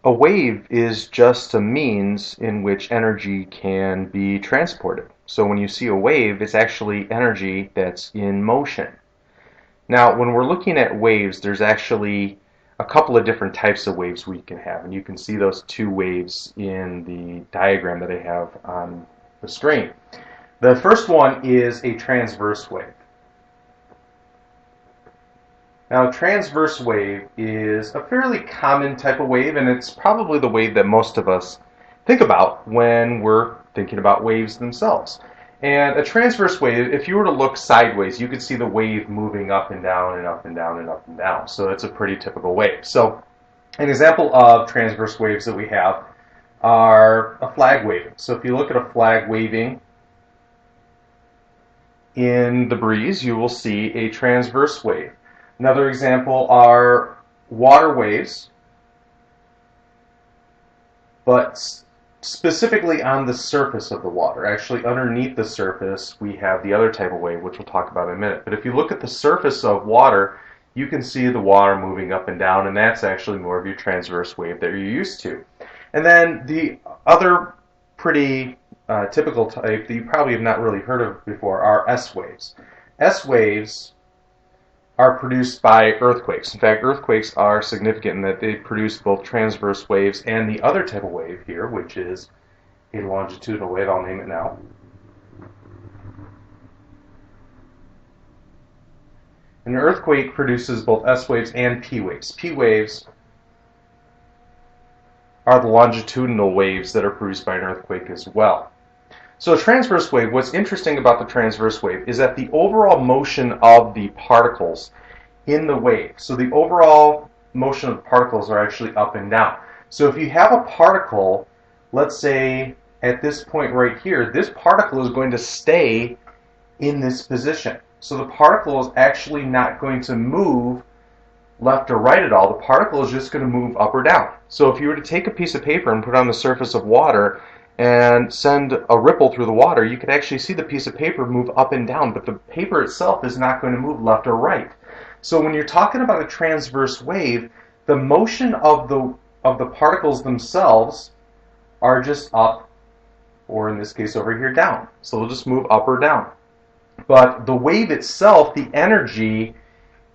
A wave is just a means in which energy can be transported. So when you see a wave, it's actually energy that's in motion. Now, when we're looking at waves, there's actually a couple of different types of waves we can have, and you can see those two waves in the diagram that I have on the screen. The first one is a transverse wave. Now, a transverse wave is a fairly common type of wave, and it's probably the wave that most of us think about when we're thinking about waves themselves. And a transverse wave, if you were to look sideways, you could see the wave moving up and down and up and down and up and down. So it's a pretty typical wave. So an example of transverse waves that we have are a flag waving. So if you look at a flag waving in the breeze, you will see a transverse wave. Another example are water waves, but specifically on the surface of the water. Actually, underneath the surface, we have the other type of wave, which we'll talk about in a minute. But if you look at the surface of water, you can see the water moving up and down, and that's actually more of your transverse wave that you're used to. And then the other pretty typical type that you probably have not really heard of before are S waves. S waves are produced by earthquakes. In fact, earthquakes are significant in that they produce both transverse waves and the other type of wave here, which is a longitudinal wave. I'll name it now. An earthquake produces both S waves and P waves. P waves are the longitudinal waves that are produced by an earthquake as well. So a transverse wave, what's interesting about the transverse wave is that the overall motion of the particles in the wave, so the overall motion of the particles are actually up and down. So if you have a particle, let's say at this point right here, this particle is going to stay in this position. So the particle is actually not going to move left or right at all. The particle is just going to move up or down. So if you were to take a piece of paper and put it on the surface of water and send a ripple through the water, you could actually see the piece of paper move up and down, but the paper itself is not going to move left or right. So when you're talking about a transverse wave, the motion of the particles themselves are just up, or in this case over here, down. So they'll just move up or down. But the wave itself, the energy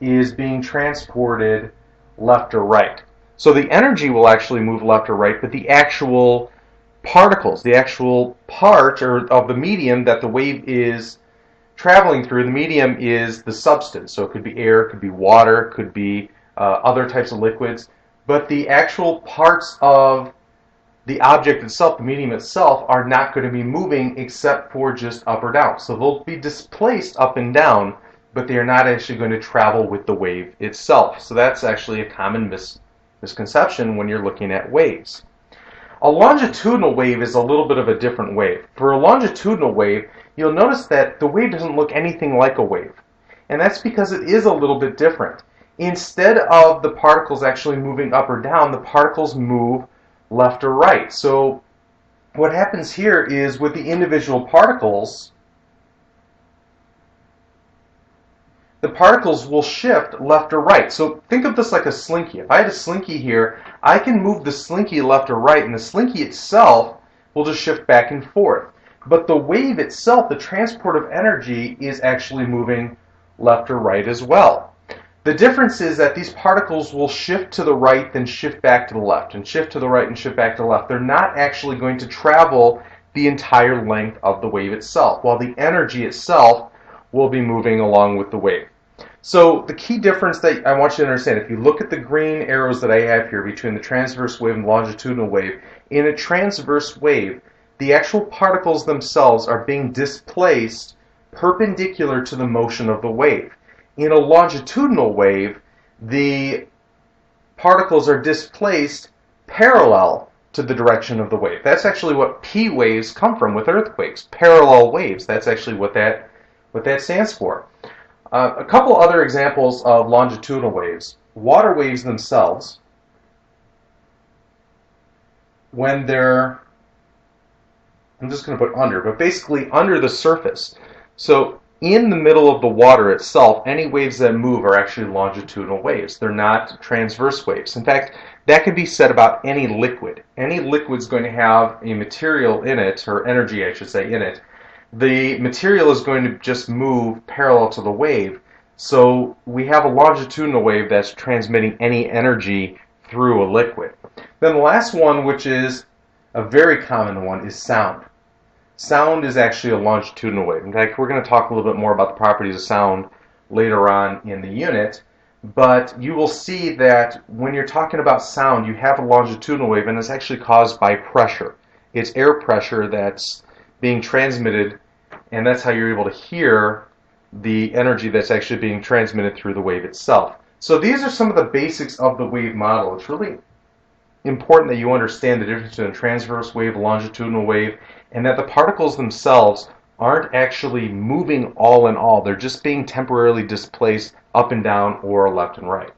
is being transported left or right. So the energy will actually move left or right, but the actual particles, the actual part of the medium that the wave is traveling through, the medium is the substance. So it could be air, it could be water, it could be other types of liquids. But the actual parts of the object itself, the medium itself, are not going to be moving except for just up or down. So they'll be displaced up and down, but they are not actually going to travel with the wave itself. So that's actually a common misconception when you're looking at waves. A longitudinal wave is a little bit of a different wave. For a longitudinal wave, you'll notice that the wave doesn't look anything like a wave. And that's because it is a little bit different. Instead of the particles actually moving up or down, the particles move left or right. So what happens here is with the individual particles, the particles will shift left or right. So think of this like a slinky. If I had a slinky here, I can move the slinky left or right, and the slinky itself will just shift back and forth. But the wave itself, the transport of energy, is actually moving left or right as well. The difference is that these particles will shift to the right, then shift back to the left, and shift to the right and shift back to the left. They're not actually going to travel the entire length of the wave itself, while the energy itself will be moving along with the wave. So the key difference that I want you to understand, if you look at the green arrows that I have here between the transverse wave and longitudinal wave, in a transverse wave, the actual particles themselves are being displaced perpendicular to the motion of the wave. In a longitudinal wave, the particles are displaced parallel to the direction of the wave. That's actually what P waves come from with earthquakes. Parallel waves. That's actually what that stands for. A couple other examples of longitudinal waves. Water waves themselves, when they're, I'm just going to put under, but basically under the surface. So in the middle of the water itself, any waves that move are actually longitudinal waves. They're not transverse waves. In fact, That can be said about any liquid. Any liquid is going to have a material in it, or energy I should say, in it. The material is going to just move parallel to the wave. So we have a longitudinal wave that's transmitting any energy through a liquid. Then the last one, which is a very common one, is sound. Sound is actually a longitudinal wave. In fact, we're going to talk a little bit more about the properties of sound later on in the unit. But you will see that when you're talking about sound, you have a longitudinal wave, and it's actually caused by pressure. It's air pressure that's being transmitted, and that's how you're able to hear the energy that's actually being transmitted through the wave itself. So these are some of the basics of the wave model. It's really important that you understand the difference between a transverse wave, a longitudinal wave, and that the particles themselves aren't actually moving all in all. They're just being temporarily displaced up and down or left and right.